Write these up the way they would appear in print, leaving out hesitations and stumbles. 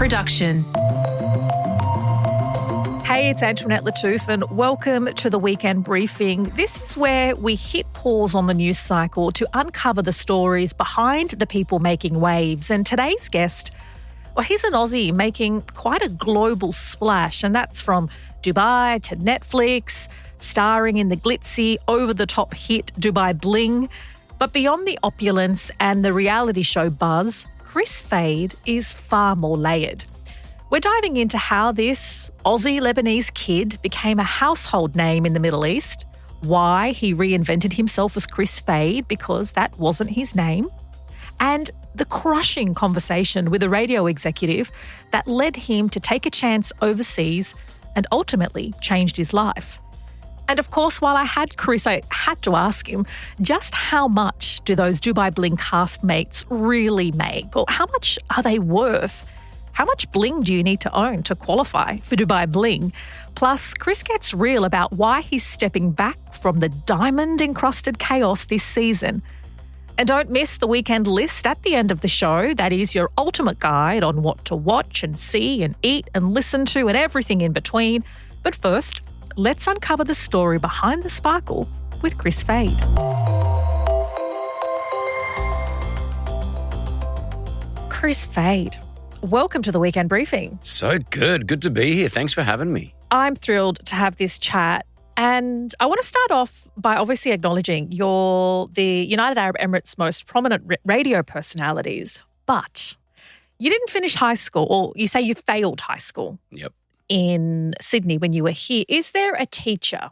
production. Hey, it's Antoinette Lattouf and welcome to the Weekend Briefing. This is where we hit pause on the news cycle to uncover the stories behind the people making waves. And today's guest, well, he's an Aussie making quite a global splash, and that's from Dubai to Netflix, starring in the glitzy, over-the-top hit Dubai Bling. But beyond the opulence and the reality show buzz, Kris Fade is far more layered. We're diving into how this Aussie Lebanese kid became a household name in the Middle East, why he reinvented himself as Kris Fade because that wasn't his name, and the crushing conversation with a radio executive that led him to take a chance overseas and ultimately changed his life. And of course, while I had Kris, I had to ask him, just how much do those Dubai Bling castmates really make? Or how much are they worth? How much bling do you need to own to qualify for Dubai Bling? Plus, Kris gets real about why he's stepping back from the diamond-encrusted chaos this season. And don't miss the weekend list at the end of the show. That is your ultimate guide on what to watch and see and eat and listen to and everything in between. But first, let's uncover the story behind the sparkle with Kris Fade. Kris Fade, welcome to the Weekend Briefing. So good. Good to be here. Thanks for having me. I'm thrilled to have this chat. And I want to start off by obviously acknowledging you're the United Arab Emirates' most prominent radio personalities, but you didn't finish high school, or you say you failed high school. Yep. In Sydney when you were here. Is there a teacher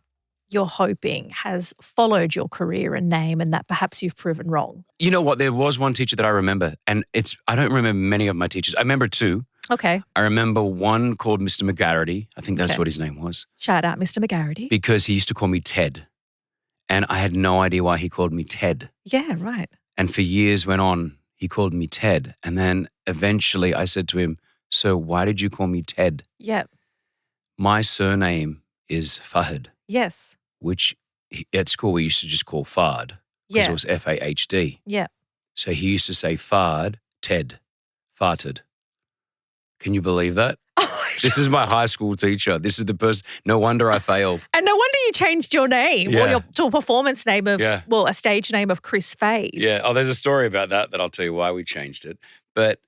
you're hoping has followed your career and name and that perhaps you've proven wrong? You know what? There was one teacher that I remember, and I don't remember many of my teachers. I remember two. Okay. I remember one called Mr. McGarity. I think that's what his name was. Shout out, Mr. McGarity. Because he used to call me Ted. And I had no idea why he called me Ted. Yeah, right. And for years went on, he called me Ted. And then eventually I said to him, so why did you call me Ted? Yeah. My surname is Fahd. Yes. Which at school we used to just call Fahd. Because it was F-A-H-D. Yeah. So he used to say Fahd, Ted, farted. Can you believe that? This is my high school teacher. This is the person. No wonder I failed. And no wonder you changed your name to a performance name of, a stage name of Kris Fade. Yeah. Oh, there's a story about that I'll tell you why we changed it. But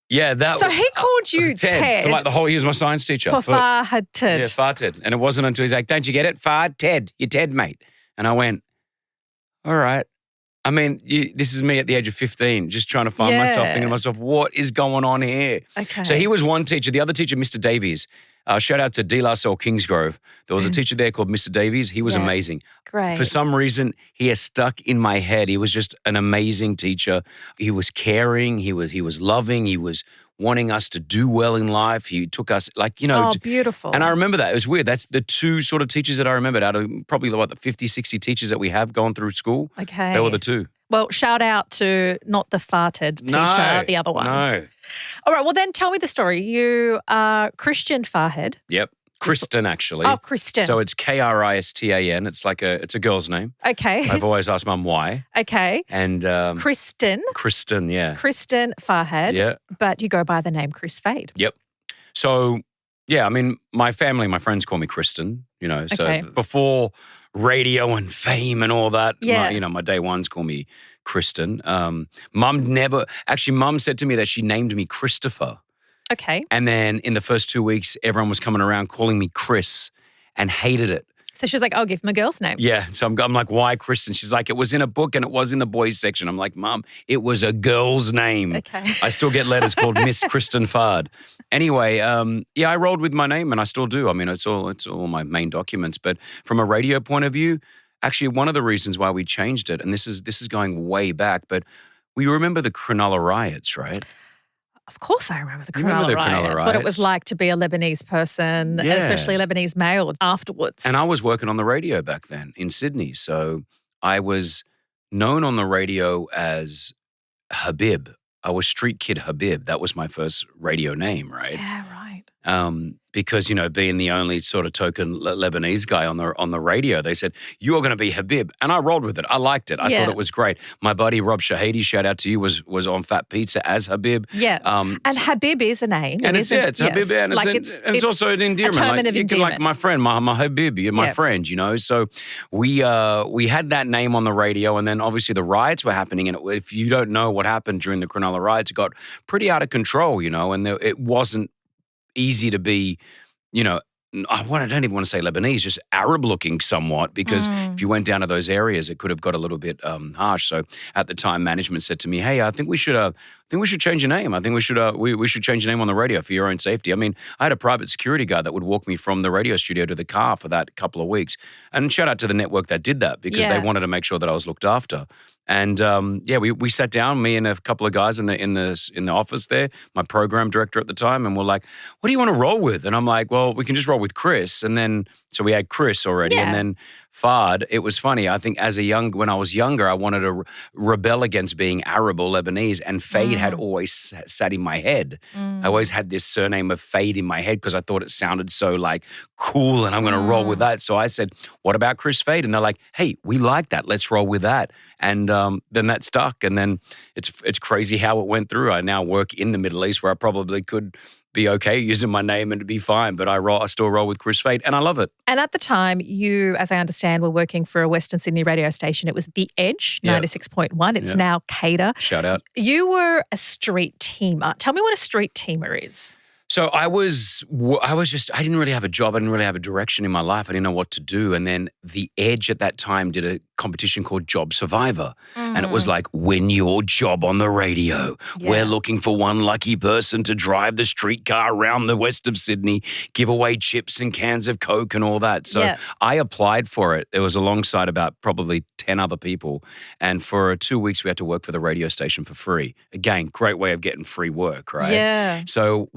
yeah, So he called you Ted. For like the whole, he was my science teacher. For Fahd Ted. Yeah, Farted. And it wasn't until he's like, don't you get it? Fahd Ted. You're Ted, mate. And I went, all right. I mean, this is me at the age of 15, just trying to find myself, thinking to myself, what is going on here? Okay. So he was one teacher. The other teacher, Mr. Davies, shout out to De La Salle Kingsgrove. There was a teacher there called Mr. Davies. He was amazing. Great. For some reason, he has stuck in my head. He was just an amazing teacher. He was caring. He was loving. He was wanting us to do well in life. He took us Oh, beautiful. And I remember that. It was weird. That's the two sort of teachers that I remembered out of probably the 50, 60 teachers that we have gone through school. Okay. They were the two. Well, shout out to not the farted teacher, the other one. No. All right, well then tell me the story. You are Christian Fahd. Yep. Kristen, actually. Oh, Kristen. So it's Kristan. It's it's a girl's name. Okay. I've always asked Mum why. Okay. And Kristen. Kristen, yeah. Kristen Fahd. Yeah. But you go by the name Kris Fade. Yep. So, yeah, I mean, my family, my friends call me Kristen, so before radio and fame and all that, my day ones call me Kristen. Mum said to me that she named me Christopher. Okay. And then in the first 2 weeks, everyone was coming around calling me Kris and hated it. So she's like, I'll give him a girl's name. Yeah. So I'm like, why Kristen? She's like, it was in a book and it was in the boys section. I'm like, Mum, it was a girl's name. Okay. I still get letters called Miss Kristen Fahd. Anyway, I rolled with my name and I still do. I mean, it's all my main documents. But from a radio point of view, actually one of the reasons why we changed it, and this is going way back, but we remember the Cronulla riots, right? Of course I remember the Cronulla riots. What it was like to be a Lebanese person, especially a Lebanese male afterwards. And I was working on the radio back then in Sydney. So I was known on the radio as Habib. I was Street Kid Habib. That was my first radio name, right? Yeah, right. Because, being the only sort of token Lebanese guy on the radio, they said, "You're going to be Habib." And I rolled with it. I liked it. I thought it was great. My buddy Rob Shahidi, shout out to you, was on Fat Pizza as Habib. Yeah. And Habib is a name. And it's Habib. And it's also an endearment. A term of endearment. Like my friend, my Habib, you're my friend, So we had that name on the radio, and then obviously the riots were happening. And if you don't know what happened during the Cronulla riots, it got pretty out of control, and it wasn't easy to be, I don't even want to say Lebanese, just Arab-looking somewhat, because if you went down to those areas, it could have got a little bit harsh. So at the time, management said to me, "Hey, I think we should change your name. I think we should change your name on the radio for your own safety." I mean, I had a private security guard that would walk me from the radio studio to the car for that couple of weeks. And shout out to the network that did that, because they wanted to make sure that I was looked after. And we sat down, me and a couple of guys in the office there, my program director at the time, and we're like, "What do you want to roll with?" And I'm like, "Well, we can just roll with Kris." And then so we had Kris already, and then Fade. It was funny. I think when I was younger, I wanted to rebel against being Arab or Lebanese, and Fade had always sat in my head. I always had this surname of Fade in my head because I thought it sounded so like cool, and I'm going to roll with that. So I said, "What about Kris Fade?" And they're like, "Hey, we like that. Let's roll with that." And then that stuck. And then it's crazy how it went through. I now work in the Middle East, where I probably could be okay using my name and it'd be fine, but I still roll with Kris Fade, and I love it. And at the time, you, as I understand, were working for a Western Sydney radio station. It was The Edge, 96.1. It's now Cater. Shout out. You were a street teamer. Tell me what a street teamer is. So I didn't really have a job. I didn't really have a direction in my life. I didn't know what to do. And then The Edge at that time did a competition called Job Survivor. And it was like, win your job on the radio. Yeah. We're looking for one lucky person to drive the streetcar around the west of Sydney, give away chips and cans of Coke and all that. So I applied for it. It was alongside about probably 10 other people. And for 2 weeks, we had to work for the radio station for free. Again, great way of getting free work, right? Yeah. So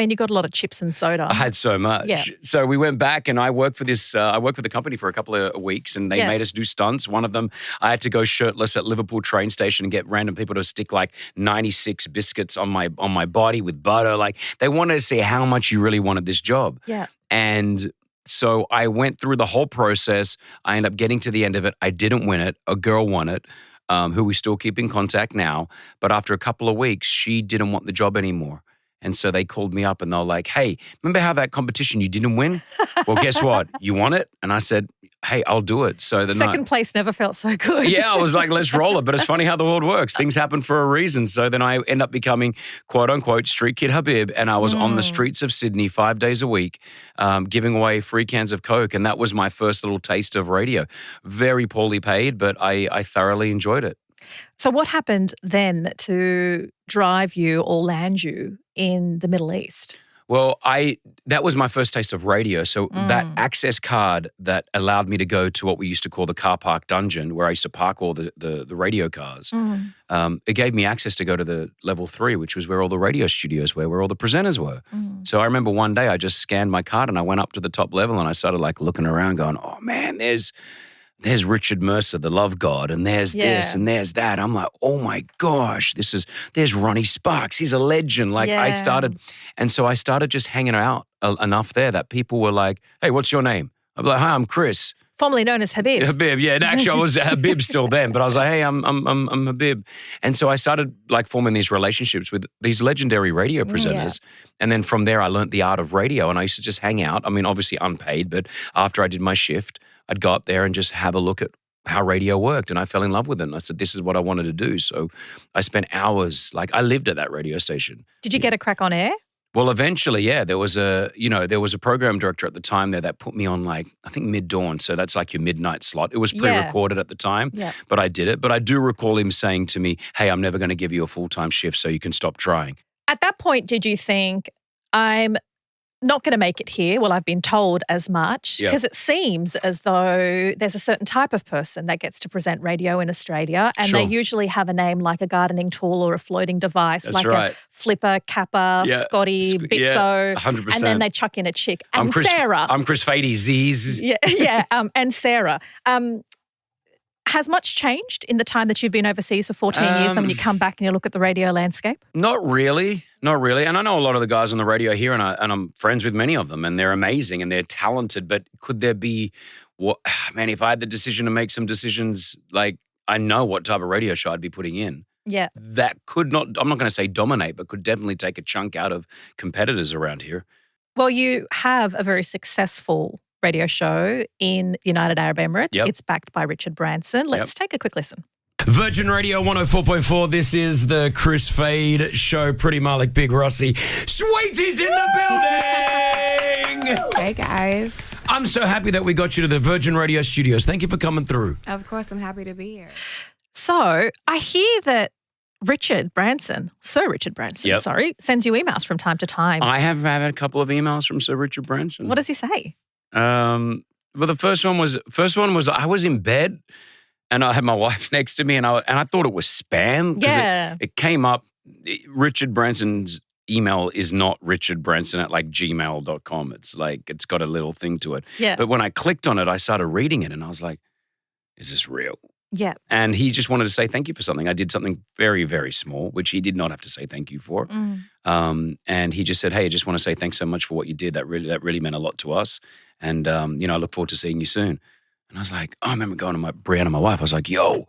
you got a lot of chips and soda. I had so much. Yeah. So we went back, and I worked for the company for a couple of weeks, and they made us do stunts. One of them, I had to go shirtless at Liverpool train station and get random people to stick like 96 biscuits on my body with butter. Like, they wanted to see how much you really wanted this job. Yeah. And so I went through the whole process. I ended up getting to the end of it. I didn't win it. A girl won it, who we still keep in contact now. But after a couple of weeks, she didn't want the job anymore. And so they called me up and they're like, "Hey, remember how that competition you didn't win? Well, guess what? You won it." And I said, "Hey, I'll do it." So the second place never felt so good. Yeah, I was like, let's roll it. But it's funny how the world works. Things happen for a reason. So then I end up becoming, quote unquote, street kid Habib. And I was on the streets of Sydney 5 days a week, giving away free cans of Coke. And that was my first little taste of radio. Very poorly paid, but I thoroughly enjoyed it. So what happened then to drive you or land you in the Middle East? Well, that was my first taste of radio. So that access card that allowed me to go to what we used to call the car park dungeon, where I used to park all the radio cars, it gave me access to go to the level 3, which was where all the radio studios were, where all the presenters were. So I remember one day I just scanned my card and I went up to the top level and I started like looking around going, "Oh man, there's Richard Mercer, the love god, and there's this and there's that." I'm like, "Oh my gosh, there's Ronnie Sparks. He's a legend." Like I started just hanging out enough there that people were like, "Hey, what's your name?" I'm like, "Hi, I'm Kris." Formerly known as Habib. Habib, yeah. And actually, I was Habib still then, but I was like, "Hey, I'm Habib." And so I started like forming these relationships with these legendary radio presenters. And then from there, I learned the art of radio, and I used to just hang out. I mean, obviously unpaid, but after I did my shift, I'd go up there and just have a look at how radio worked, and I fell in love with it. And I said, this is what I wanted to do. So I spent hours, like I lived at that radio station. Did you get a crack on air? Well, eventually, yeah. There was a program director at the time there that put me on like, I think mid-dawn. So that's like your midnight slot. It was pre-recorded at the time, but I did it. But I do recall him saying to me, "Hey, I'm never going to give you a full-time shift, so you can stop trying." At that point, did you think, I'm not going to make it here? Well, I've been told as much, because it seems as though there's a certain type of person that gets to present radio in Australia, and they usually have a name like a gardening tool or a floating device, a Flipper, Kappa, Scotty, Bitso, 100%. And then they chuck in a chick. And Sarah. I'm Kris Fade, Z's. And Sarah. Has much changed in the time that you've been overseas for 14 years and when you come back and you look at the radio landscape? Not really. And I know a lot of the guys on the radio here, and I'm friends with many of them, and they're amazing and they're talented. But could there be, man, if I had the decision to make some decisions, like I know what type of radio show I'd be putting in. Yeah. That could not, I'm not going to say dominate, but could definitely take a chunk out of competitors around here. Well, you have a very successful radio show in the United Arab Emirates. Yep. It's backed by Richard Branson. Let's take a quick listen. Virgin Radio 104.4. This is the Kris Fade show. Pretty Malik, Big Rossi. Sweetie's in the building. Hey, guys. I'm so happy that we got you to the Virgin Radio studios. Thank you for coming through. Of course, I'm happy to be here. So I hear that Sir Richard Branson, sends you emails from time to time. I have had a couple of emails from Sir Richard Branson. What does he say? Well, the first one was I was in bed and I had my wife next to me and I thought it was spam. Yeah. It came up. Richard Branson's email is not Richard Branson at like gmail.com. It's like, it's got a little thing to it. Yeah. But when I clicked on it, I started reading it and I was like, is this real? Yeah. And he just wanted to say thank you for something. I did something very, very small, which he did not have to say thank you for. And he just said, hey, I just want to say thanks so much for what you did. That really meant a lot to us. And, I look forward to seeing you soon. And I was like, I remember going to Brianna, my wife. I was like, yo,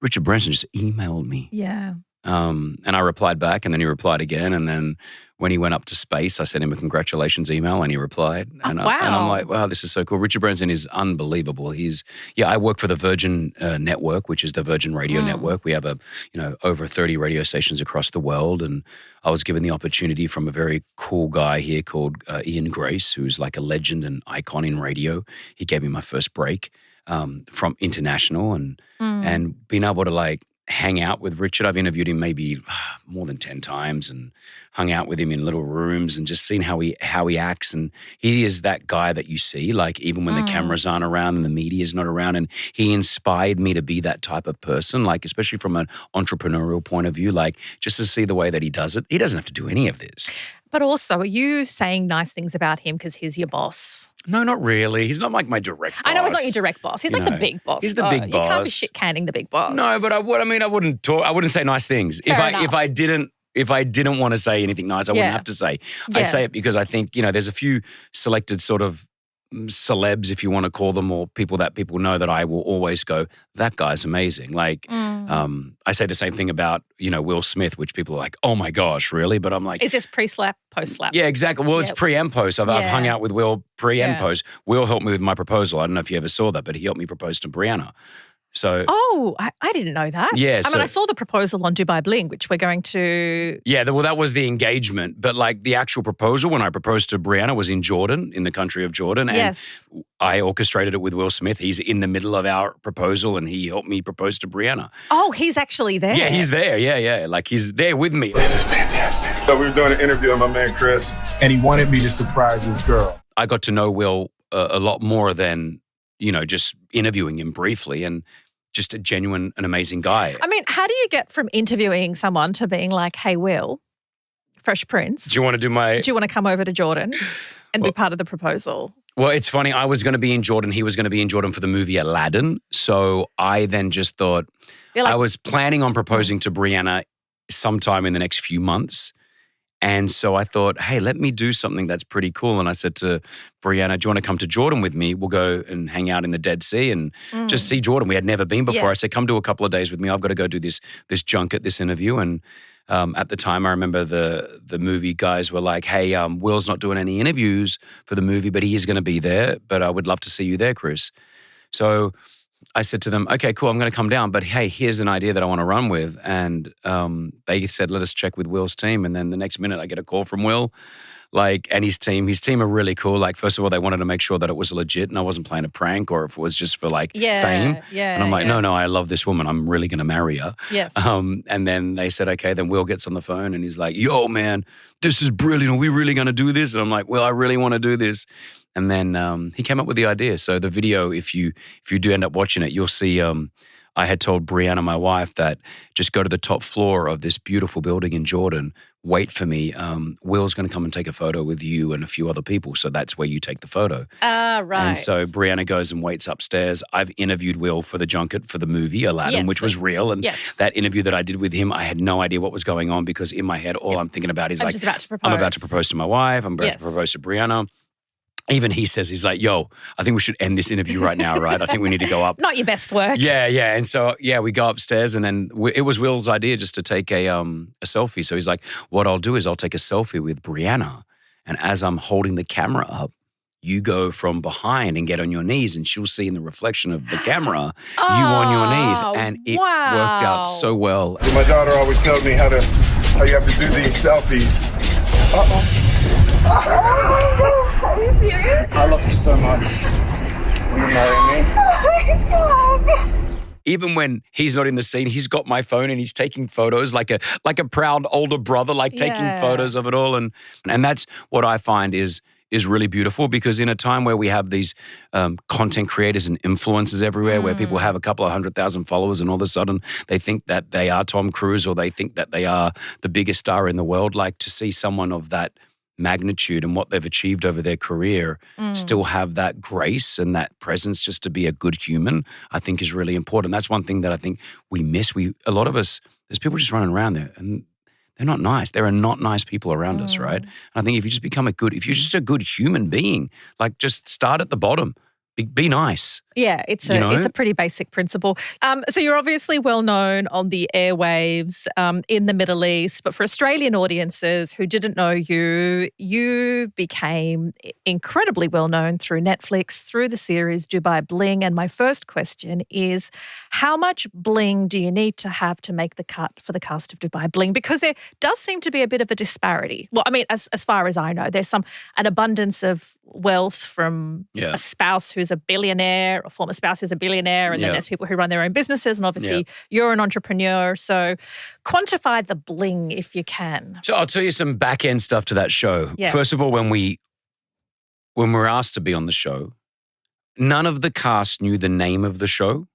Richard Branson just emailed me. Yeah. And I replied back and then he replied again. And then when he went up to space, I sent him a congratulations email and he replied. And, wow. And I'm like, wow, this is so cool. Richard Branson is unbelievable. I work for the Virgin Network, which is the Virgin Radio Network. We have over 30 radio stations across the world. And I was given the opportunity from a very cool guy here called Ian Grace, who's like a legend and icon in radio. He gave me my first break from international and being able to like hang out with Richard. I've interviewed him maybe more than 10 times and hung out with him in little rooms and just seen how he acts. And he is that guy that you see, like even when the cameras aren't around and the media's not around. And he inspired me to be that type of person, like especially from an entrepreneurial point of view, like just to see the way that he does it. He doesn't have to do any of this. But also, are you saying nice things about him because he's your boss? No, not really. He's not like my direct boss. I know he's not your direct boss. He's like the big boss. He's the big boss. You can't be shit canning the big boss. No, but I wouldn't talk. I wouldn't say nice things. If I didn't want to say anything nice, I wouldn't have to say. Yeah. I say it because I think, there's a few selected sort of celebs, if you want to call them, or people that people know that I will always go, that guy's amazing. Like, I say the same thing about, Will Smith, which people are like, oh my gosh, really? But I'm like, is this pre-slap, post-slap? Yeah, exactly. Well, it's pre and post. I've hung out with Will pre and post. Will helped me with my proposal. I don't know if you ever saw that, but he helped me propose to Brianna. So, I didn't know that. Yeah, I saw the proposal on Dubai Bling, which we're going to. Yeah, well, that was the engagement, but like the actual proposal when I proposed to Brianna was in Jordan, in the country of Jordan, and I orchestrated it with Will Smith. He's in the middle of our proposal, and he helped me propose to Brianna. Oh, he's actually there. Yeah, he's there. Yeah, like he's there with me. This is fantastic. So we were doing an interview with my man Chris, and he wanted me to surprise this girl. I got to know Will a lot more than just interviewing him briefly, and just a genuine and amazing guy. I mean, how do you get from interviewing someone to being like, hey, Will, Fresh Prince, do you want to come over to Jordan and be part of the proposal? Well, it's funny. I was going to be in Jordan. He was going to be in Jordan for the movie Aladdin. So I then just thought, I was planning on proposing to Brianna sometime in the next few months. And so I thought, hey, let me do something that's pretty cool. And I said to Brianna, do you want to come to Jordan with me? We'll go and hang out in the Dead Sea and just see Jordan. We had never been before. I said, come do a couple of days with me. I've got to go do this junket, this interview. And at the time, I remember the movie guys were like, hey, Will's not doing any interviews for the movie, but he is going to be there. But I would love to see you there, Kris. So I said to them, okay, cool, I'm going to come down. But hey, here's an idea that I want to run with. And they said, let us check with Will's team. And then the next minute I get a call from Will, and his team. His team are really cool. Like, first of all, they wanted to make sure that it was legit and I wasn't playing a prank or if it was just for fame. Yeah. And I'm like, no, I love this woman. I'm really going to marry her. Yes. And then they said, okay, then Will gets on the phone and he's like, yo, man, this is brilliant. Are we really going to do this? And I'm like, well, I really want to do this. And then he came up with the idea. So the video, if you do end up watching it, you'll see I had told Brianna, my wife, that just go to the top floor of this beautiful building in Jordan, wait for me. Will's going to come and take a photo with you and a few other people. So that's where you take the photo. Right. And so Brianna goes and waits upstairs. I've interviewed Will for the junket for the movie Aladdin, which was real. And that interview that I did with him, I had no idea what was going on because in my head, all I'm thinking about is I'm about to propose to my wife. I'm about to propose to Brianna. Even he says, he's like, yo, I think we should end this interview right now, right? I think we need to go up. Not your best work. Yeah. And so, we go upstairs and then it was Will's idea just to take a selfie. So he's like, what I'll do is I'll take a selfie with Brianna. And as I'm holding the camera up, you go from behind and get on your knees and she'll see in the reflection of the camera you on your knees. And it worked out so well. My daughter always tells me how you have to do these selfies. Are you serious? I love you so much. Will you marry me? Oh my God. Even when he's not in the scene, he's got my phone and he's taking photos like a proud older brother, taking photos of it all. And that's what I find is really beautiful because in a time where we have these content creators and influencers everywhere where people have a couple of 100,000 followers and all of a sudden they think that they are Tom Cruise or they think that they are the biggest star in the world, to see someone of that magnitude and what they've achieved over their career still have that grace and that presence just to be a good human, I think is really important. That's one thing that I think we miss. A lot of us, there's people just running around there and they're not nice. There are not nice people around us, right? And I think if you just if you're just a good human being, just start at the bottom. Be nice. Yeah, it's a pretty basic principle. So you're obviously well known on the airwaves in the Middle East, but for Australian audiences who didn't know you, you became incredibly well known through Netflix, through the series Dubai Bling. And my first question is, how much bling do you need to have to make the cut for the cast of Dubai Bling? Because there does seem to be a bit of a disparity. Well, I mean, as far as I know, there's an abundance of wealth from a spouse who's a billionaire, a former spouse who's a billionaire, and then there's people who run their own businesses, and obviously you're an entrepreneur. So quantify the bling if you can. So I'll tell you some back-end stuff to that show. Yeah. First of all, when we were asked to be on the show, none of the cast knew the name of the show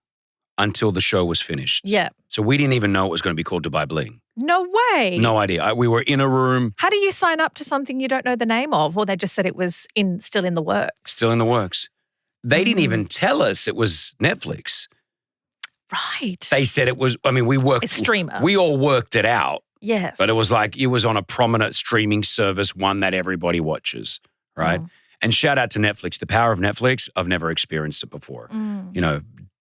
until the show was finished. Yeah. So we didn't even know it was going to be called Dubai Bling. No way. No idea. We were in a room. How do you sign up to something you don't know the name of? Or they just said it was still in the works? Still in the works. They didn't even tell us it was Netflix. Right. They said it was, we worked. A streamer. We all worked it out. Yes. But it was it was on a prominent streaming service, one that everybody watches, right? And shout out to Netflix. The power of Netflix, I've never experienced it before.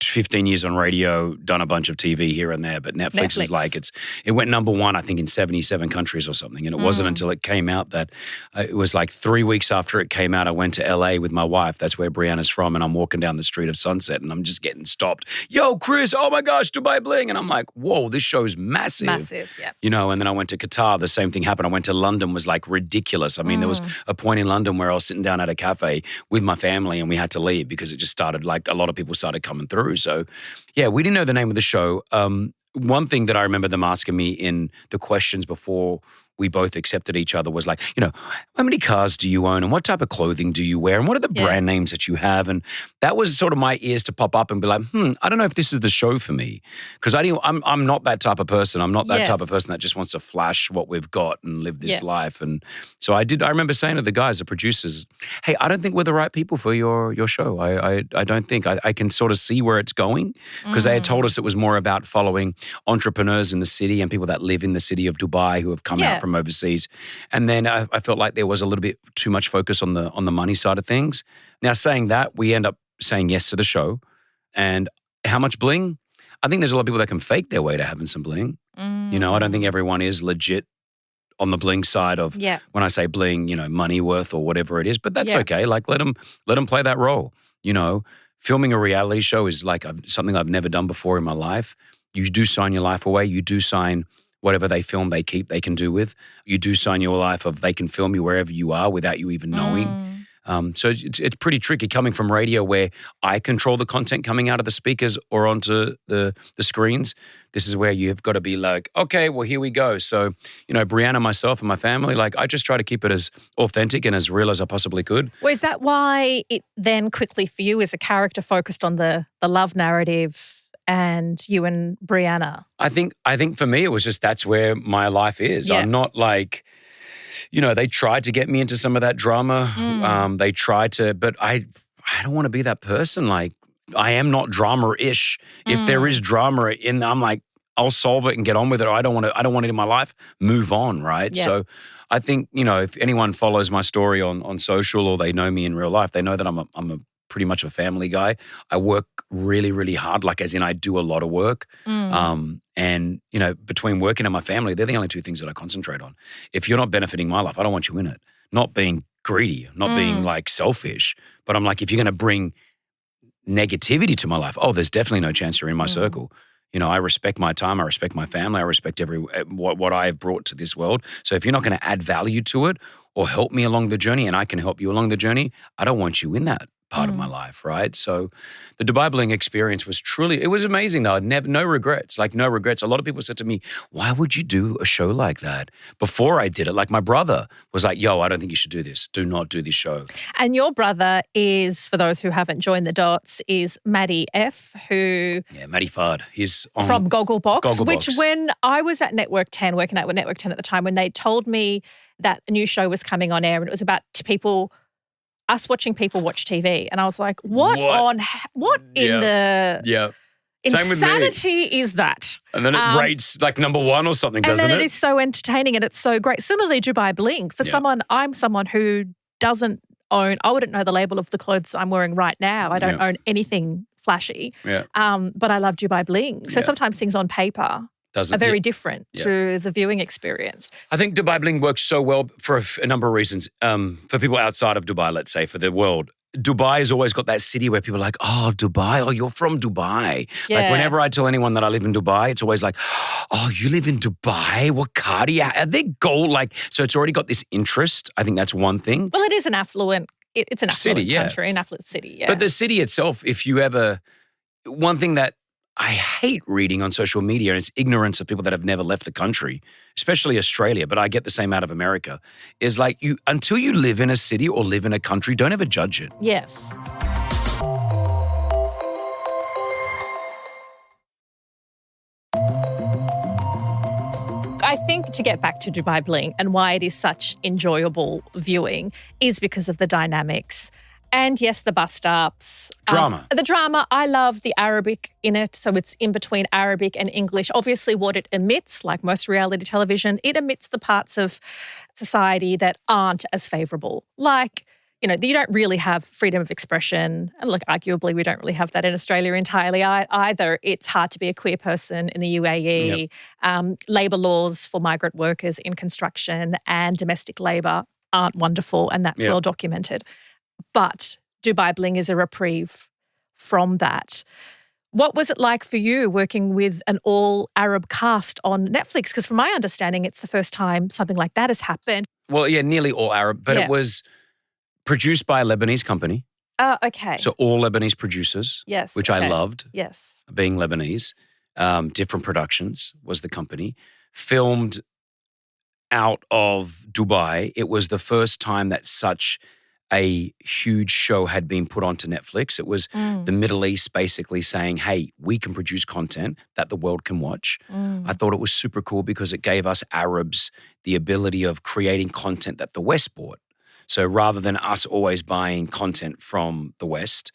15 years on radio, done a bunch of TV here and there, but Netflix is it went number one, I think, in 77 countries or something. And it wasn't until it came out that it was 3 weeks after it came out, I went to LA with my wife. That's where Brianna's from. And I'm walking down the street of Sunset and I'm just getting stopped. Yo, Kris, oh my gosh, Dubai Bling. And I'm like, whoa, this show's massive. Massive, yeah. And then I went to Qatar, the same thing happened. I went to London, was ridiculous. I mean, there was a point in London where I was sitting down at a cafe with my family and we had to leave because it just started, a lot of people started coming through. So, yeah, we didn't know the name of the show. One thing that I remember them asking me in the questions before we both accepted each other was how many cars do you own and what type of clothing do you wear and what are the brand names that you have? And that was sort of my ears to pop up and be like, I don't know if this is the show for me because I'm not that type of person. I'm not that type of person that just wants to flash what we've got and live this life. And so I remember saying to the guys, the producers, hey, I don't think we're the right people for your show. I don't think. I can sort of see where it's going because they had told us it was more about following entrepreneurs in the city and people that live in the city of Dubai who have come out from overseas. And then I felt like there was a little bit too much focus on the money side of things. Now, saying that, we end up saying yes to the show. And how much bling? I think there's a lot of people that can fake their way to having some bling. I don't think everyone is legit on the bling side of when I say bling, money worth or whatever it is. But that's okay. Let them play that role. Filming a reality show is something I've never done before in my life. You do sign your life away. You do sign whatever they film, they can do with. You do sign your life of they can film you wherever you are without you even knowing. So it's pretty tricky coming from radio where I control the content coming out of the speakers or onto the screens. This is where you've got to be okay, well, here we go. So, Brianna, myself, and my family, I just try to keep it as authentic and as real as I possibly could. Well, is that why it then quickly for you is a character focused on the love narrative and you and Brianna? I think for me, it was just that's where my life is. Yeah. I'm not like, they tried to get me into some of that drama. They tried to, but I don't want to be that person. Like, I am not drama-ish. If there is drama I'm like, I'll solve it and get on with it. Or I don't want it in my life. Move on, right? Yeah. So I think, if anyone follows my story on social or they know me in real life, they know that I'm a pretty much a family guy. I work really, really hard, like as in I do a lot of work. And, between working and my family, they're the only two things that I concentrate on. If you're not benefiting my life, I don't want you in it. Not being greedy, not being like selfish, but I'm like, if you're going to bring negativity to my life, there's definitely no chance you're in my circle. I respect my time. I respect my family. I respect what I have brought to this world. So if you're not going to add value to it or help me along the journey and I can help you along the journey, I don't want you in that part of my life, right? So the Dubai Bling experience was it was amazing though. No regrets. A lot of people said to me, why would you do a show like that? Before I did it, like my brother was like, yo, I don't think you should do this. Do not do this show. And your brother is, for those who haven't joined the dots, is Maddie F, who... Yeah, Maddie Fard. He's on... From Gogglebox, Gogglebox. which when I was at Network 10, working at Network 10 at the time, when they told me that a new show was coming on air and it was about us watching people watch TV. And I was like, what in the Same with me. insanity is that? And then it rates like number one or something, doesn't it? And then it is so entertaining and it's so great. Similarly, Dubai Bling. I'm someone who doesn't own, I wouldn't know the label of the clothes I'm wearing right now. I don't own anything flashy. Yeah. But I love Dubai Bling. So sometimes things on paper are very different to the viewing experience. I think Dubai Bling works so well for a number of reasons. For people outside of Dubai, let's say, for the world, Dubai has always got that city where people are like, oh, Dubai, oh, you're from Dubai. Yeah. Like whenever I tell anyone that I live in Dubai, it's always like, oh, you live in Dubai? What car do you have? Are they gold? Like, so it's already got this interest. I think that's one thing. Well, it is an affluent, it's an affluent city, country, an affluent city, yeah. But the city itself, one thing that I hate reading on social media, and it's ignorance of people that have never left the country, especially Australia, but I get the same out of America, is like until you live in a city or live in a country, don't ever judge it. Yes. I think to get back to Dubai Bling and why it is such enjoyable viewing is because of the dynamics. And yes, the bus stops. Drama. The drama, I love the Arabic in it. So it's in between Arabic and English. Obviously what it emits, like most reality television, it emits the parts of society that aren't as favourable. Like, you don't really have freedom of expression. And look, arguably we don't really have that in Australia entirely either. It's hard to be a queer person in the UAE. Yep. Labour laws for migrant workers in construction and domestic labour aren't wonderful, and that's well documented. But Dubai Bling is a reprieve from that. What was it like for you working with an all-Arab cast on Netflix? Because from my understanding, it's the first time something like that has happened. Well, yeah, nearly all Arab, but it was produced by a Lebanese company. Oh, okay. So all Lebanese producers, which I loved. Yes. Being Lebanese, different productions was the company. Filmed out of Dubai. It was the first time that such a huge show had been put onto Netflix. It was the Middle East basically saying, hey, we can produce content that the world can watch. I thought it was super cool because it gave us Arabs the ability of creating content that the West bought. So rather than us always buying content from the West,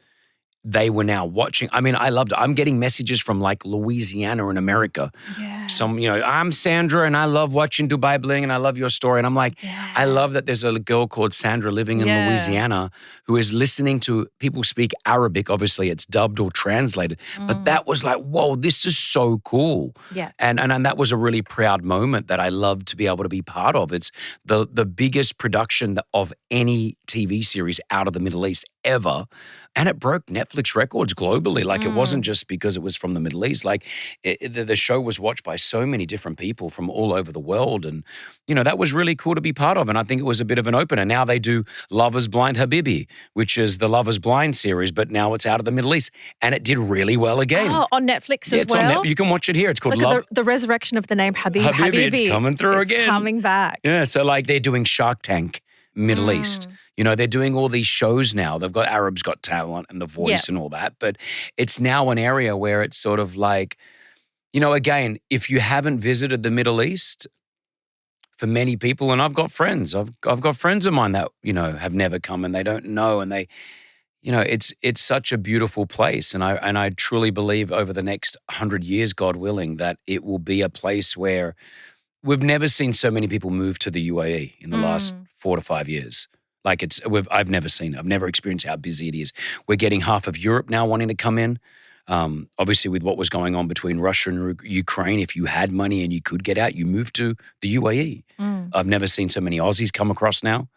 they were now watching. I mean, I loved it. I'm getting messages from like Louisiana in America. Yeah. I'm Sandra and I love watching Dubai Bling and I love your story. And I'm like, I love that there's a girl called Sandra living in Louisiana who is listening to people speak Arabic. Obviously, it's dubbed or translated. But that was like, whoa, this is so cool. Yeah. And that was a really proud moment that I love to be able to be part of. It's the biggest production of any TV series out of the Middle East ever. And it broke Netflix records globally. Like it wasn't just because it was from the Middle East. Like the show was watched by so many different people from all over the world. And, that was really cool to be part of. And I think it was a bit of an opener. Now they do Love is Blind Habibi, which is the Love is Blind series, but now it's out of the Middle East. And it did really well again. Oh, on Netflix as well? It's on Netflix. You can watch it here. It's called Love. The resurrection of the name Habibi. It's coming through again. It's coming back. Yeah, so like they're doing Shark Tank Middle East. You know, they're doing all these shows now. They've got Arabs Got Talent and The Voice and all that. But it's now an area where it's sort of like, you know, again, if you haven't visited the Middle East, for many people, and I've got friends of mine that, you know, have never come and they don't know, and they, you know, it's such a beautiful place. And I truly believe over the next 100 years, God willing, that it will be a place where we've never seen so many people move to the UAE in the last 4 to 5 years. Like I've never seen it. I've never experienced how busy it is. We're getting half of Europe now wanting to come in. Obviously, with what was going on between Russia and Ukraine, if you had money and you could get out, you moved to the UAE. I've never seen so many Aussies come across now.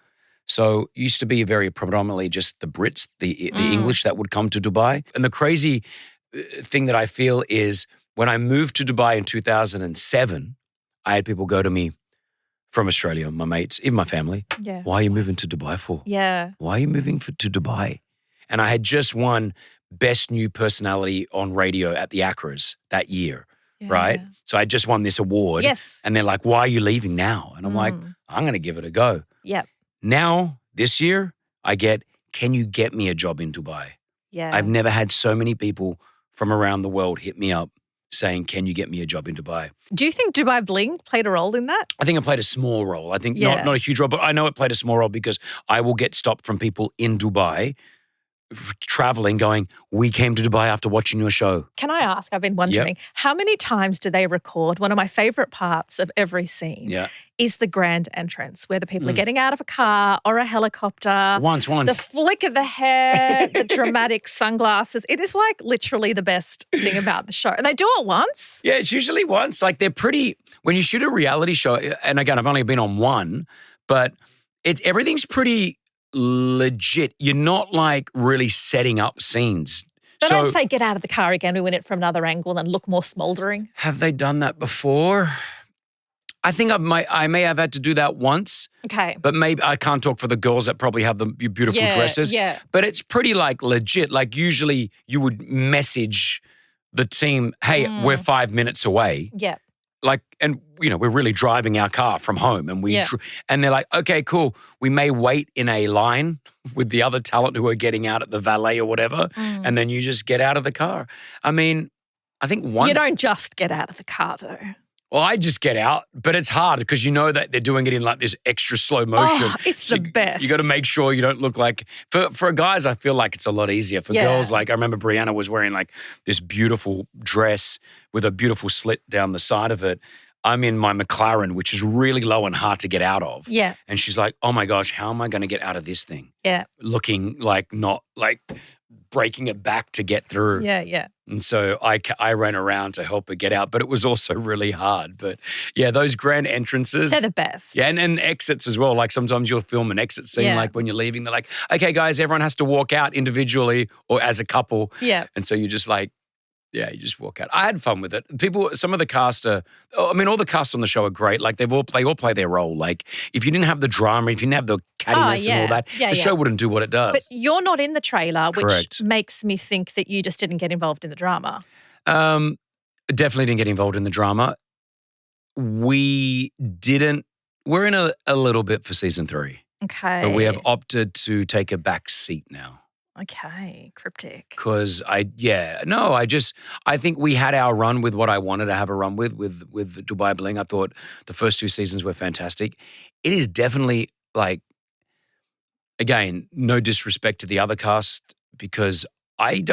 So it used to be very predominantly just the Brits, the English that would come to Dubai. And the crazy thing that I feel is when I moved to Dubai in 2007, I had people go to me from Australia, my mates, even my family. Yeah. Why are you moving to Dubai for? Yeah. Why are you moving to Dubai? And I had just won Best New Personality on Radio at the Accras that year, right? So I just won this award. Yes. And they're like, why are you leaving now? And I'm like, I'm going to give it a go. Yep. Now, this year, I get, can you get me a job in Dubai? Yeah. I've never had so many people from around the world hit me up saying, can you get me a job in Dubai? Do you think Dubai Bling played a role in that? I think it played a small role. I think not a huge role, but I know it played a small role because I will get stopped from people in Dubai traveling going, we came to Dubai after watching your show. Can I ask, I've been wondering, how many times do they record? One of my favourite parts of every scene is the grand entrance where the people are getting out of a car or a helicopter. Once. The flick of the hair, the dramatic sunglasses. It is like literally the best thing about the show. And they do it once. Yeah, it's usually once. Like they're pretty, when you shoot a reality show, and again, I've only been on one, but everything's pretty legit. You're not like really setting up scenes. They don't say get out of the car again, we win it from another angle and look more smouldering. Have they done that before? I think I may have had to do that once. Okay. But maybe I can't talk for the girls that probably have the beautiful dresses. Yeah. But it's pretty like legit. Like usually you would message the team, hey, we're 5 minutes away. Yeah. Like, and you know, we're really driving our car from home and and they're like, okay, cool. We may wait in a line with the other talent who are getting out at the valet or whatever. And then you just get out of the car. I mean, I think once. You don't just get out of the car though. Well, I just get out, but it's hard because you know that they're doing it in like this extra slow motion. Oh, it's the best. You got to make sure you don't look like, for guys, I feel like it's a lot easier. For girls, like I remember Brianna was wearing like this beautiful dress with a beautiful slit down the side of it. I'm in my McLaren, which is really low and hard to get out of. Yeah. And she's like, oh my gosh, how am I going to get out of this thing? Yeah. Looking like not like breaking it back to get through. Yeah. And so I ran around to help her get out, but it was also really hard. But yeah, those grand entrances. They're the best. Yeah, and exits as well. Like sometimes you'll film an exit scene like when you're leaving, they're like, okay, guys, everyone has to walk out individually or as a couple. Yeah. And so you just like, you just walk out. I had fun with it. Some of the cast all the cast on the show are great. Like they all play their role. Like if you didn't have the drama, if you didn't have the cattiness and all that, the show wouldn't do what it does. But you're not in the trailer, Correct. which makes me think that you just didn't get involved in the drama. Definitely didn't get involved in the drama. We're in a little bit for season 3. Okay. But we have opted to take a back seat now. Okay, cryptic. Because I think we had our run with what I wanted to have a run with Dubai Bling. I thought the first 2 seasons were fantastic. It is definitely like, again, no disrespect to the other cast because I'm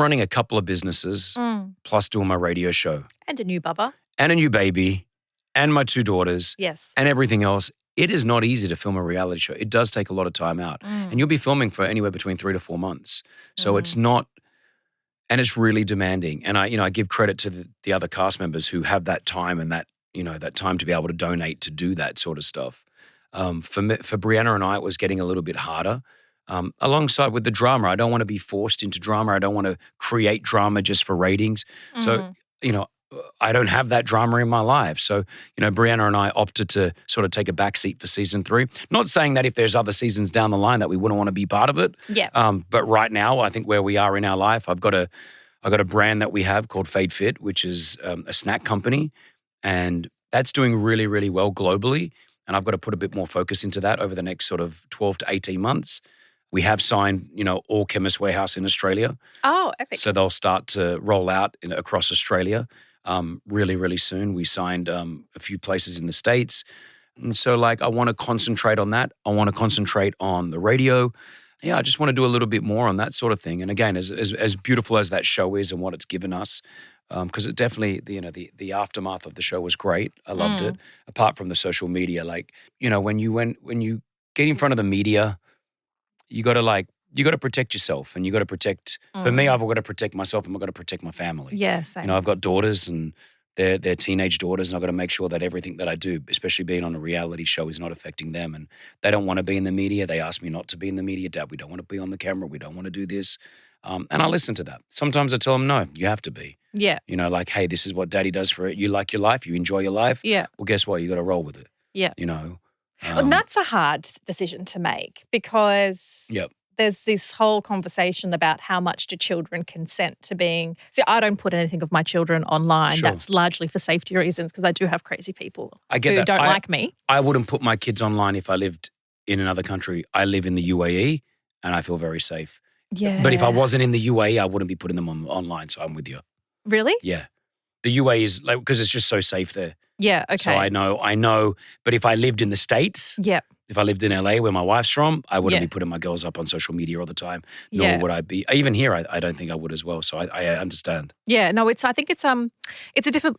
running a couple of businesses plus doing my radio show. And a new bubba. And a new baby and my 2 daughters. Yes. And everything else. It is not easy to film a reality show. It does take a lot of time out. And you'll be filming for anywhere between 3 to 4 months. So it's not, and it's really demanding. And I give credit to the other cast members who have that time and that time to be able to donate to do that sort of stuff. For Brianna and I, it was getting a little bit harder. Alongside with the drama, I don't want to be forced into drama. I don't want to create drama just for ratings. So, I don't have that drama in my life. So, Brianna and I opted to sort of take a back seat for season 3. Not saying that if there's other seasons down the line that we wouldn't want to be part of it. Yeah. But right now, I think where we are in our life, I've got a brand that we have called Fade Fit, which is a snack company. And that's doing really, really well globally. and I've got to put a bit more focus into that over the next sort of 12 to 18 months. We have signed, all Chemist Warehouse in Australia. Oh, epic. So they'll start to roll out across Australia really, really soon. We signed a few places in the States. And so, I want to concentrate on that. I want to concentrate on the radio. Yeah, I just want to do a little bit more on that sort of thing. And again, as beautiful as that show is and what it's given us, because it definitely, the aftermath of the show was great. I loved it. Apart from the social media, when you get in front of the media, you got to protect yourself, and you got to protect. For me, I've got to protect myself, and I've got to protect my family. Yeah, same. I've got daughters, and they're teenage daughters, and I've got to make sure that everything that I do, especially being on a reality show, is not affecting them. And they don't want to be in the media. They ask me not to be in the media. Dad, we don't want to be on the camera. We don't want to do this. And I listen to that. Sometimes I tell them, no, you have to be. Yeah. Hey, this is what Daddy does for it. You like your life. You enjoy your life. Yeah. Well, guess what? You got to roll with it. Yeah. And that's a hard decision to make because Yep. there's this whole conversation about how much do children consent to being. See, I don't put anything of my children online. Sure. That's largely for safety reasons because I do have crazy people I get who that. don't like me. I wouldn't put my kids online if I lived in another country. I live in the UAE, and I feel very safe. Yeah. But if I wasn't in the UAE, I wouldn't be putting them online. So I'm with you. Really? Yeah. The UAE is because it's just so safe there. Yeah. Okay. So I know. But if I lived in the States, Yeah. if I lived in LA where my wife's from, I wouldn't Yeah. be putting my girls up on social media all the time. Nor Yeah. would I be. Even here, I don't think I would as well. So I understand. Yeah, no, I think it's a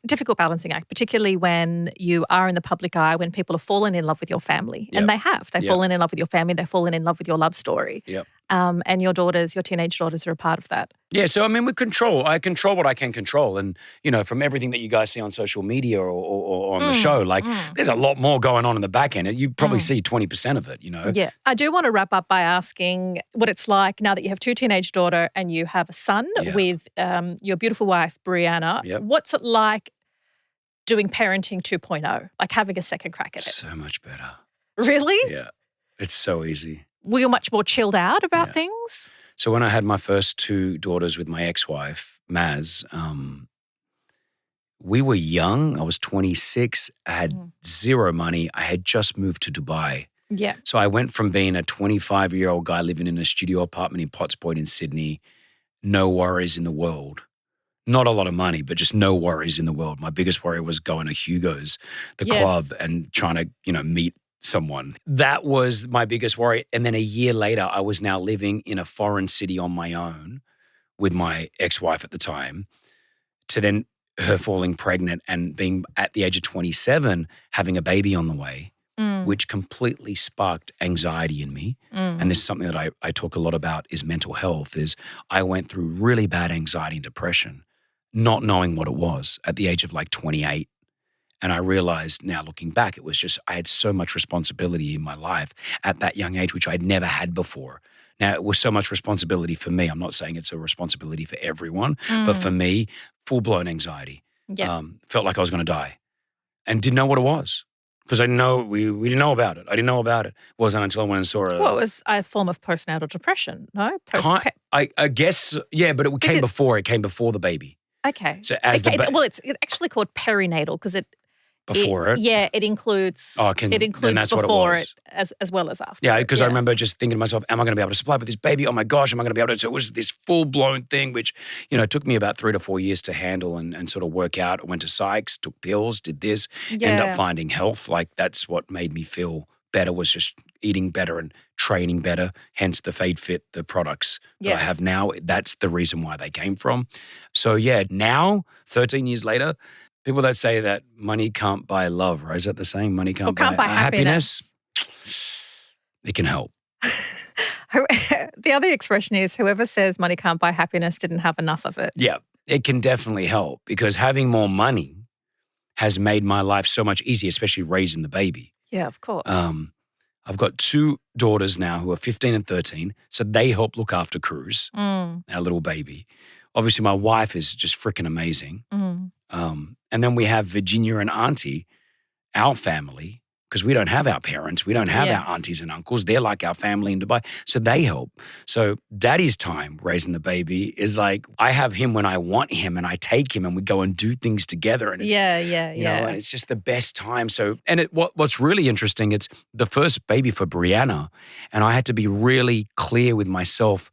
difficult balancing act, particularly when you are in the public eye, when people have fallen in love with your family, Yep. and they have. They've Yep. fallen in love with your family. They've fallen in love with your love story. Yep. And your teenage daughters are a part of that. Yeah, so I control what I can control. And, from everything that you guys see on social media or on the show, there's a lot more going on in the back end. You probably see 20% of it, Yeah. I do want to wrap up by asking what it's like now that you have two teenage daughter and you have a son Yeah. with your beautiful wife, Brianna. Yep. What's it like doing parenting 2.0, like having a second crack at it? So much better. Really? Yeah, it's so easy. Were you much more chilled out about Yeah. things? So when I had my first two daughters with my ex-wife, Maz, we were young. I was 26. I had zero money. I had just moved to Dubai. Yeah. So I went from being a 25-year-old guy living in a studio apartment in Potts Point in Sydney, no worries in the world. Not a lot of money, but just no worries in the world. My biggest worry was going to Hugo's, the Yes. club, and trying to, meet someone. That was my biggest worry. And then a year later, I was now living in a foreign city on my own with my ex-wife at the time, to then her falling pregnant and being at the age of 27, having a baby on the way, which completely sparked anxiety in me. And this is something that I talk a lot about is mental health, is I went through really bad anxiety and depression, not knowing what it was at the age of 28. And I realized now looking back, it was just I had so much responsibility in my life at that young age, which I'd never had before. Now, it was so much responsibility for me. I'm not saying it's a responsibility for everyone, but for me, full-blown anxiety. Yeah. Felt like I was going to die and didn't know what it was because I didn't know, we didn't know about it. I didn't know about it. It wasn't until I went and saw a... Well, it was a form of postnatal depression, no? I guess, yeah, but it came before. It came before the baby. Okay. So as well, it's actually called perinatal because it before it. Yeah, it includes. Then it includes that's what it before was. it as well as after. Yeah, because I remember just thinking to myself, am I going to be able to supply with this baby? Oh my gosh, am I going to be able to? So it was this full-blown thing, which, took me about 3 to 4 years to handle and sort of work out. I went to psychs, took pills, did this, ended up finding health. That's what made me feel better, was just eating better and training better, hence the Fade Fit, the products that I have now. That's the reason why they came from. So yeah, now, 13 years later, people that say that money can't buy love, right? Is that the saying? Money can't buy happiness. It can help. The other expression is whoever says money can't buy happiness didn't have enough of it. Yeah, it can definitely help because having more money has made my life so much easier, especially raising the baby. Yeah, of course. I've got 2 daughters now who are 15 and 13, so they help look after Cruz, our little baby. Obviously, my wife is just freaking amazing. And then we have Virginia and Auntie, our family, because we don't have our parents. We don't have our aunties and uncles. They're like our family in Dubai. So they help. So daddy's time raising the baby is like, I have him when I want him and I take him and we go and do things together. And it's, you know, and it's just the best time. So, and what's really interesting, it's the first baby for Brianna. And I had to be really clear with myself.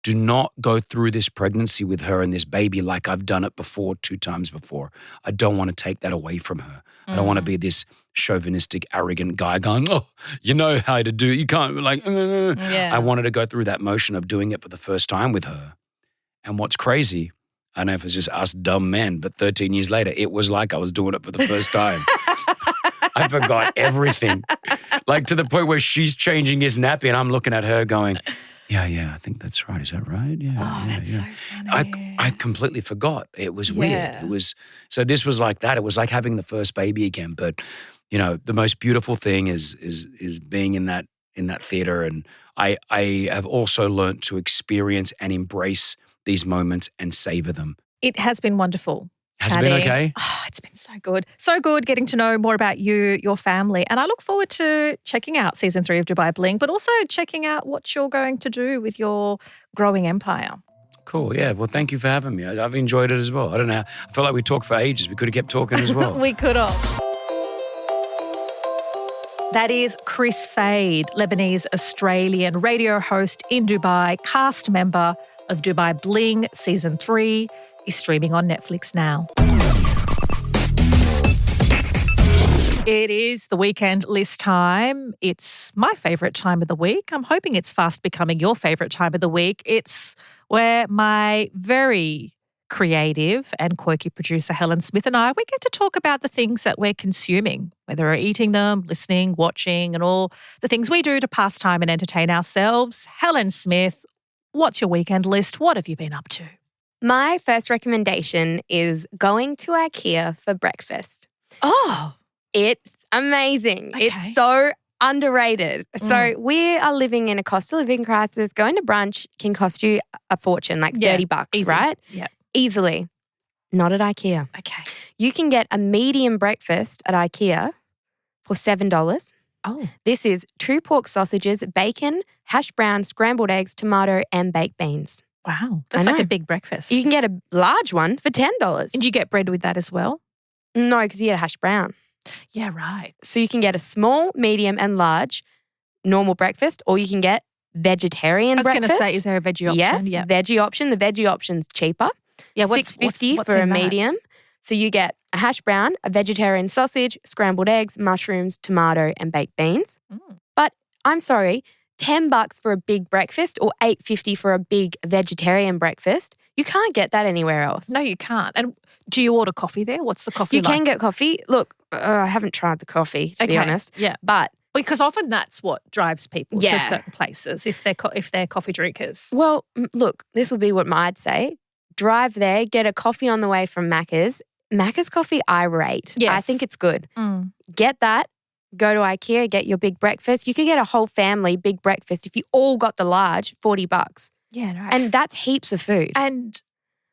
Do not go through this pregnancy with her and this baby like I've done it before 2 times before. I don't want to take that away from her. I don't want to be this chauvinistic, arrogant guy going, oh, you know how to do it. You can't, like, I wanted to go through that motion of doing it for the first time with her. And what's crazy, I don't know if it's just us dumb men, but 13 years later, it was like I was doing it for the first time. I forgot everything. Like to the point where she's changing his nappy and I'm looking at her going, yeah, I think that's right. Is that right? Yeah. That's so funny. I completely forgot. It was weird. It was, so this was like that. It was like having the first baby again. But, you know, the most beautiful thing is being in that theater. And I have also learned to experience and embrace these moments and savor them. It has been wonderful. Has it been okay? Oh, it's been so good. So good getting to know more about you, your family. And I look forward to checking out season 3 of Dubai Bling, but also checking out what you're going to do with your growing empire. Cool. Yeah. Well, thank you for having me. I've enjoyed it as well. I don't know. I feel like we talked for ages. We could have kept talking as well. We could have. That is Kris Fade, Lebanese-Australian radio host in Dubai, cast member of Dubai Bling season 3. Is streaming on Netflix now. It is the weekend list time. It's my favourite time of the week. I'm hoping it's fast becoming your favourite time of the week. It's where my very creative and quirky producer Helen Smith and I, we get to talk about the things that we're consuming, whether we're eating them, listening, watching, and all the things we do to pass time and entertain ourselves. Helen Smith, what's your weekend list? What have you been up to? My first recommendation is going to IKEA for breakfast. Oh. It's amazing. Okay. It's so underrated. So we are living in a cost of living crisis. Going to brunch can cost you a fortune, like $30, easy. right? Yeah. Easily. Not at IKEA. Okay. You can get a medium breakfast at IKEA for $7. Oh. This is 2 pork sausages, bacon, hash brown, scrambled eggs, tomato, and baked beans. Wow. That's like a big breakfast. You can get a large one for $10. And you get bread with that as well? No, because you get a hash brown. Yeah, right. So you can get a small, medium, and large normal breakfast, or you can get vegetarian breakfast. I was going to say, is there a veggie option? Yes, yeah. Veggie option. The veggie option's cheaper. Yeah, $6.50 for a medium. So you get a hash brown, a vegetarian sausage, scrambled eggs, mushrooms, tomato, and baked beans. But I'm sorry, $10 for a big breakfast or $8.50 for a big vegetarian breakfast. You can't get that anywhere else. No, you can't. And do you order coffee there? What's the coffee You like? can get coffee. Look, I haven't tried the coffee, to be honest. Yeah. But because often that's what drives people to certain places if they're coffee drinkers. Well, look, this will be what I'd say. Drive there, get a coffee on the way from Macca's. Macca's coffee I rate. Yes. I think it's good. Get that. Go to IKEA, get your big breakfast. You could get a whole family big breakfast if you all got the large, $40. Yeah, right. And that's heaps of food. And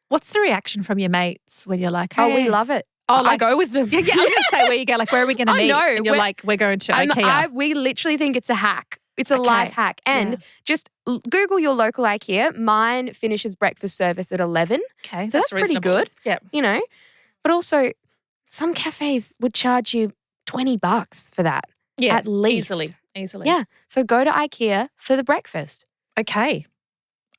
what's the reaction from your mates when you're like, hey, Oh, we love it. Oh, I go with them. Yeah, I was going to say where you go, like, where are we going to I meet? know. And you're like, we're going to IKEA. We literally think it's a hack. It's a life hack. And just Google your local IKEA. Mine finishes breakfast service at 11. Okay, so that's pretty good. Yeah. You know, but also some cafes would charge you $20 for that. Yeah, at least. Easily. Yeah. So go to IKEA for the breakfast. Okay.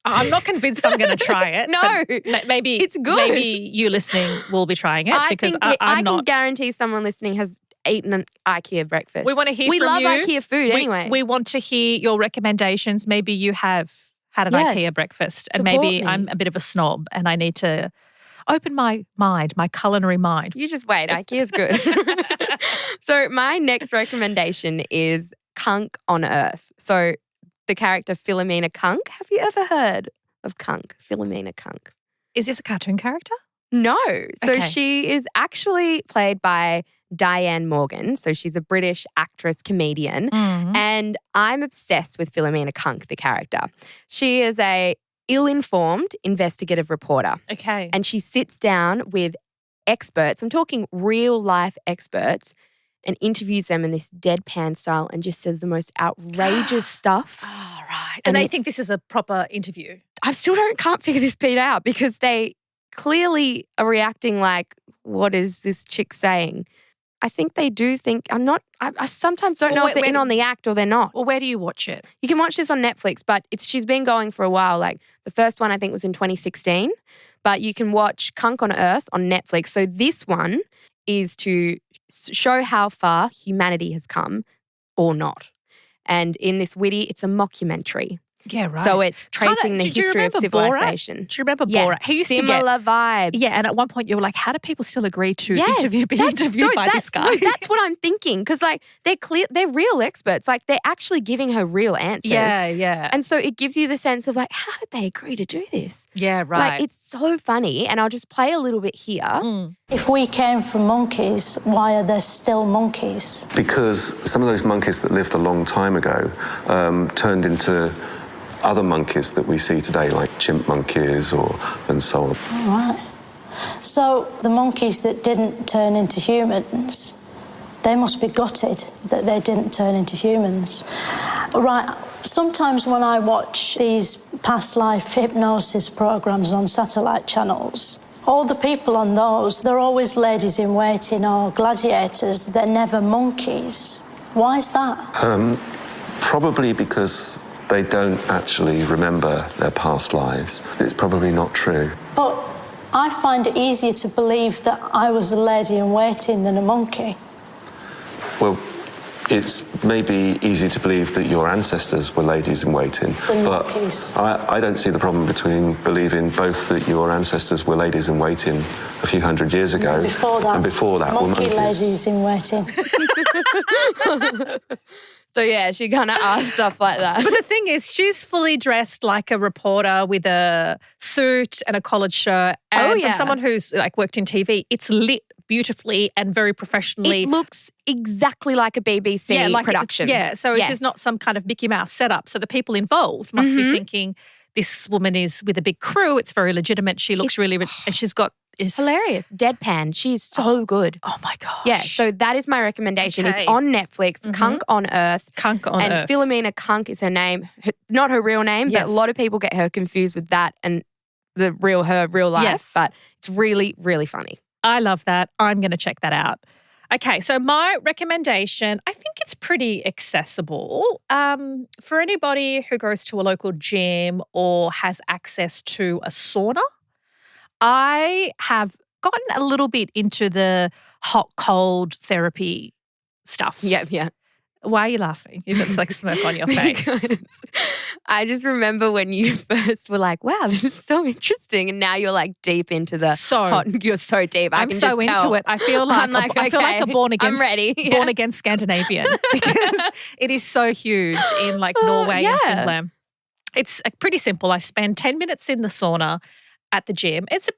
I'm not convinced I'm going to try it. No. but maybe It's good. Maybe you listening will be trying it because I I'm can not. guarantee someone listening has eaten an IKEA breakfast. We want to hear we from love you. IKEA food anyway. We want to hear your recommendations. Maybe you have had an Yes. IKEA breakfast and Support maybe me. I'm a bit of a snob and I need to open my mind, my culinary mind. You just wait. IKEA's good. So my next recommendation is Kunk on Earth. So the character Philomena Kunk. Have you ever heard of Kunk? Philomena Kunk. Is this a cartoon character? No. So Okay. she is actually played by Diane Morgan. So she's a British actress, comedian. And I'm obsessed with Philomena Kunk, the character. She is a ill-informed investigative reporter. Okay. And she sits down with experts. I'm talking real life experts. and interviews them in this deadpan style and just says the most outrageous stuff. Oh, right. And they think this is a proper interview. I still can't figure this Peter out because they clearly are reacting like, what is this chick saying? I think they do think I sometimes don't know if they're in on the act or they're not. Well, where do you watch it? You can watch this on Netflix, but she's been going for a while. Like the first one I think was in 2016, but you can watch Kunk on Earth on Netflix. So this one is to show how far humanity has come or not. And in this witty, it's a mockumentary. Yeah, right. So it's tracing the history of civilization. Do you remember Borat? Yeah, He used similar vibes. Yeah, and at one point you were like, how do people still agree to be interviewed by this guy? No, that's what I'm thinking because like they're real experts. Like they're actually giving her real answers. Yeah. And so it gives you the sense of like, how did they agree to do this? Yeah, right. Like it's so funny. And I'll just play a little bit here. If we came from monkeys, why are there still monkeys? Because some of those monkeys that lived a long time ago turned into other monkeys that we see today, like chimp monkeys and so on. All right. So the monkeys that didn't turn into humans, they must be gutted that they didn't turn into humans. Right. Sometimes when I watch these past life hypnosis programs on satellite channels, all the people on those, they're always ladies in waiting or gladiators. They're never monkeys. Why is that? Probably because they don't actually remember their past lives. It's probably not true. But I find it easier to believe that I was a lady in waiting than a monkey. Well, it's maybe easy to believe that your ancestors were ladies in waiting, but monkeys. I don't see the problem between believing both that your ancestors were ladies in waiting a few hundred years ago and before that were monkey monkeys. ladies in waiting. So yeah, she kind of asks stuff like that. But the thing is, she's fully dressed like a reporter with a suit and a collared shirt. And from someone who's like worked in TV, it's lit beautifully and very professionally. It looks exactly like a BBC production. So it's just not some kind of Mickey Mouse setup. So the people involved must be thinking, this woman is with a big crew. It's very legitimate. She looks and she's got hilarious. Deadpan. She's so good. Oh my gosh. Yeah, so that is my recommendation. Okay. It's on Netflix, Kunk on Earth. Kunk on Earth. And Philomena Kunk is her name. Not her real name, but a lot of people get her confused with that and her real life. Yes. But it's really, really funny. I love that. I'm going to check that out. Okay, so my recommendation, I think it's pretty accessible. For anybody who goes to a local gym or has access to a sauna, I have gotten a little bit into the hot, cold therapy stuff. Yeah. Why are you laughing? You've got this like smirk on your face. Because I just remember when you first were like, wow, this is so interesting. And now you're like deep into the hot. You're so deep. I'm so into it. I feel like I feel like a born again. I'm ready. Born again Scandinavian because it is so huge in like Norway and Finland. It's pretty simple. I spend 10 minutes in the sauna at the gym. It's a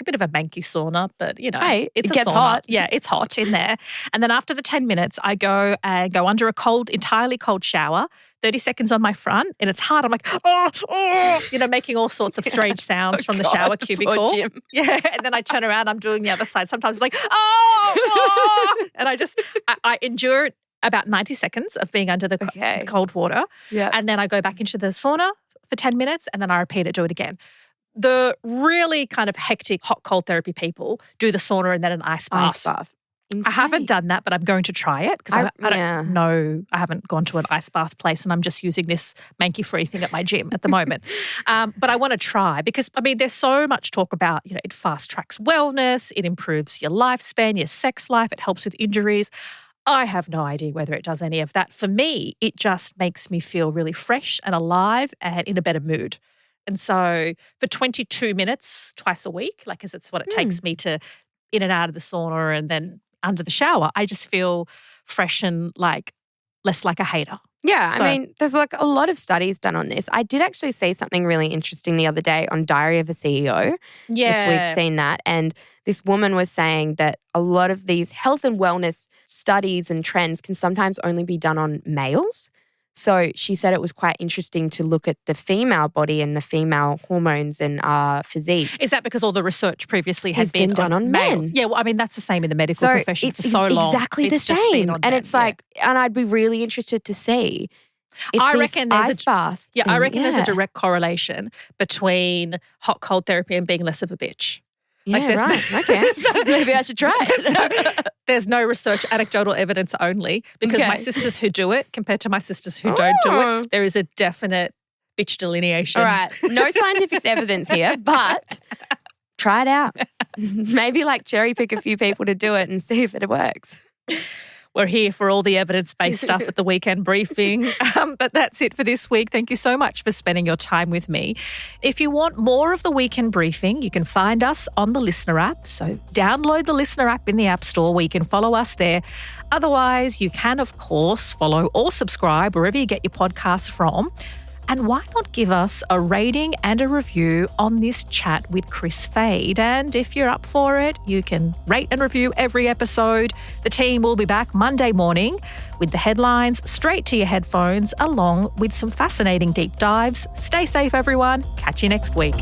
bit of a manky sauna, but you know, it a gets sauna. hot. Yeah, it's hot in there. And then after the 10 minutes, I go under a entirely cold shower, 30 seconds on my front, and it's hard. I'm like, making all sorts of strange sounds from the shower cubicle. Yeah, and then I turn around, I'm doing the other side. Sometimes it's like, and I endure about 90 seconds of being under the cold water. Yeah. And then I go back into the sauna for 10 minutes, and then I repeat it, do it again. The really kind of hectic hot cold therapy people do the sauna and then an ice bath. Insane. I haven't done that, but I'm going to try it because I don't know. I haven't gone to an ice bath place and I'm just using this manky-free thing at my gym at the moment. But I want to try because, I mean, there's so much talk about, it fast tracks wellness, it improves your lifespan, your sex life, it helps with injuries. I have no idea whether it does any of that. For me, it just makes me feel really fresh and alive and in a better mood. And so for 22 minutes twice a week, because it's what it takes me to in and out of the sauna and then under the shower, I just feel fresh and less like a hater. Yeah, I mean, there's like a lot of studies done on this. I did actually see something really interesting the other day on Diary of a CEO. Yeah. If we've seen that. And this woman was saying that a lot of these health and wellness studies and trends can sometimes only be done on males. So she said it was quite interesting to look at the female body and the female hormones and physique. Is that because all the research previously Has had been been done on men. males? Yeah, well, I mean, that's the same in the medical profession for so long. Exactly the It's just been same. on And men, it's like, and I'd be really interested to see if I this reckon there's ice bath. Yeah, I reckon there's a yeah. direct correlation between hot cold therapy and being less of a bitch. Yeah, there's right. Okay. Maybe I should try it. There's no research, anecdotal evidence only, because my Okay. sisters who do it compared to my sisters who don't do Oh. it, there is a definite bitch delineation. All right. No scientific evidence here, but try it out. Maybe like cherry pick a few people to do it and see if it works. We're here for all the evidence-based stuff at the weekend briefing. But that's it for this week. Thank you so much for spending your time with me. If you want more of the weekend briefing, you can find us on the Listener app. So download the Listener app in the App Store where you can follow us there. Otherwise, you can, of course, follow or subscribe wherever you get your podcasts from. And why not give us a rating and a review on this chat with Kris Fade? And if you're up for it, you can rate and review every episode. The team will be back Monday morning with the headlines straight to your headphones, along with some fascinating deep dives. Stay safe, everyone. Catch you next week.